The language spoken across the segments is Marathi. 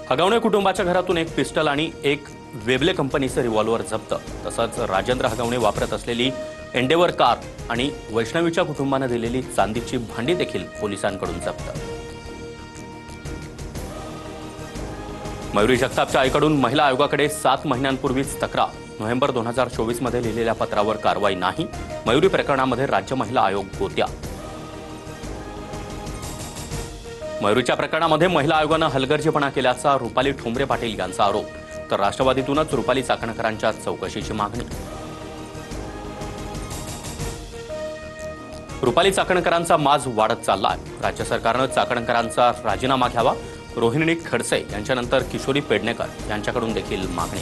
हगवणे कुटुंबाच्या घरातून एक पिस्टल आणि एक वेबले कंपनीचे रिव्हॉल्वर जप्त। तसंच राजेंद्र हगवणे वापरत असलेली एंडेवर कार आणि वैष्णवीच्या कुटुंबाने दिलेली चांदीची भांडी देखील पोलिसांकडून जप्त। मयुरी जगतापच्या आईकडून महिला आयोगाकडे 7 महिन्यांपूर्वीच तक्रार। नोव्हेंबर 2024 मध्ये लिहिलेल्या पत्रावर कारवाई नाही। मयुरी प्रकरणामध्ये राज्य महिला आयोग गोत्या। मयुरीच्या प्रकरणामध्ये महिला आयोगाने हलगर्जीपणा केल्याचा रुपाली ठोंबरे पाटील यांचा आरोप। तर राष्ट्रवादीतूनच रुपाली चाकणकरांच्या चौकशीची मागणी। रुपाली चाकणकरांचा माज वाढत चाललाय। राज्य सरकारने चाकणकरांचा राजीनामा घ्यावा। रोहिणी खडसे यांच्यानंतर किशोरी पेडणेकर यांच्याकडून देखील मागणी।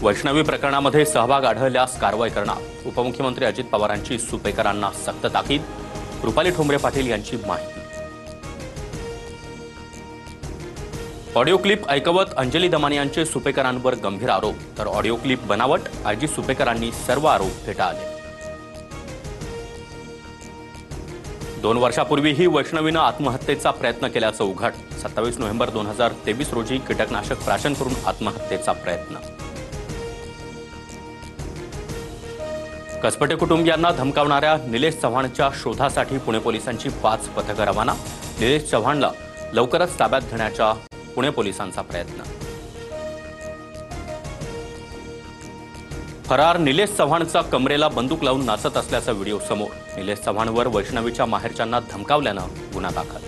वैष्णवी प्रकरणामध्ये सहभाग आढळल्यास कारवाई करणार। उपमुख्यमंत्री अजित पवारांची सुपेकरांना सक्त ताकीद। रुपाली ठोंबरे पाटील यांची माहिती। ऑडिओ क्लिप ऐकवत अंजली दमानी यांचे सुपेकरांवर गंभीर आरोप। तर ऑडिओ क्लिप बनावट, आयजी सुपेकरांनी सर्व आरोप फेटाळले। 2 वर्षापूर्वीही वैष्णवीनं आत्महत्येचा प्रयत्न केल्याचं उघड। 27 नोव्हेंबर 2023 रोजी कीटकनाशक प्राशन करून आत्महत्येचा प्रयत्न। कसपटे कुटुंबियांना धमकावणाऱ्या निलेश चव्हाणच्या शोधासाठी पुणे पोलिसांची 5 पथकं रवाना। निलेश चव्हाणला लवकरच ताब्यात घेण्याचा पुणे पोलिसांचा प्रयत्न। फरार निलेश चव्हाणचा कमरेला बंदूक लावून नाचत असल्याचा व्हिडिओ समोर। निलेश चव्हाणवर वैष्णवीच्या माहेरच्यांना धमकावल्यानं गुन्हा दाखल।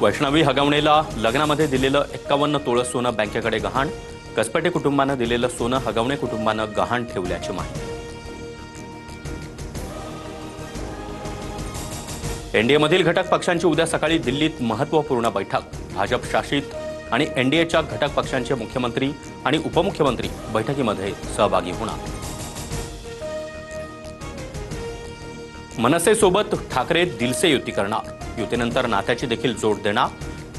वैष्णवी हगवणेला लग्नामध्ये दिलेलं 51 तोळे सोनं बँकेकडे गहाण। कसपटे कुटुंबानं दिलेलं सोनं हगवणे कुटुंबानं गहाण ठेवल्याची माहिती। एनडीएमधील घटक पक्षांची उद्या सकाळी दिल्लीत महत्त्वपूर्ण बैठक। भाजप शासित आणि एनडीएच्या घटक पक्षांचे मुख्यमंत्री आणि उपमुख्यमंत्री बैठकीमध्ये सहभागी होणार। मनसेसोबत ठाकरे दिलसे युती करणार। युतीनंतर नात्याची देखील जोड देणार।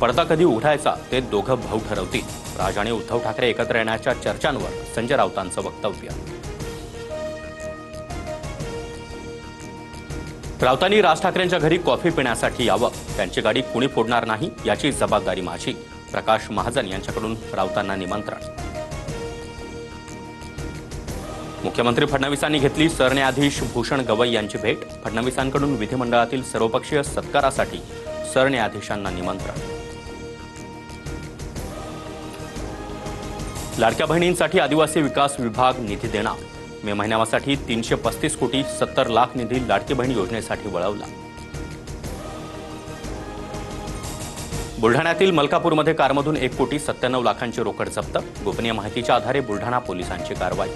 पडदा कधी उघडायचा ते दोघं भाऊ ठरवतील। राज आणि उद्धव ठाकरे एकत्र येण्याच्या चर्चांवर संजय राऊतांचं वक्तव्य। राऊतांनी राज ठाकरेंच्या घरी कॉफी पिण्यासाठी यावं। त्यांची गाडी कुणी फोडणार नाही याची जबाबदारी माझी। प्रकाश महाजन यांच्याकडून राऊतांना निमंत्रण। मुख्यमंत्री फडणवीसांनी घेतली सरन्यायाधीश भूषण गवई यांची भेट। फडणवीसांकडून विधिमंडळातील सर्वपक्षीय सत्कारासाठी सरन्यायाधीशांना निमंत्रण। लाडक्या बहिणींसाठी आदिवासी विकास विभाग निधी देणार। मे महिन्यासाठी 335 कोटी 70 लाख निधी लाडकी बहीण योजनेसाठी वळवला। बुलढाण्यातील मलकापूरमध्ये कारमधून 1 कोटी 97 लाखांची रोकड जप्त। गोपनीय माहितीच्या आधारे बुलढाणा पोलिसांची कारवाई।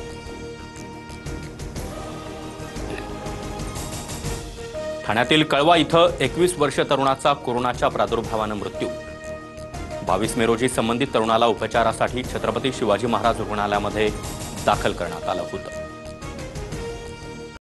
ठाण्यातील कळवा इथं 21 वर्षीय तरुणाचा कोरोनाच्या प्रादुर्भावानं मृत्यू। 22 मे रोजी संबंधित तरुणाला उपचारासाठी छत्रपती शिवाजी महाराज रुग्णालयामध्ये दाखल करण्यात आलं होतं।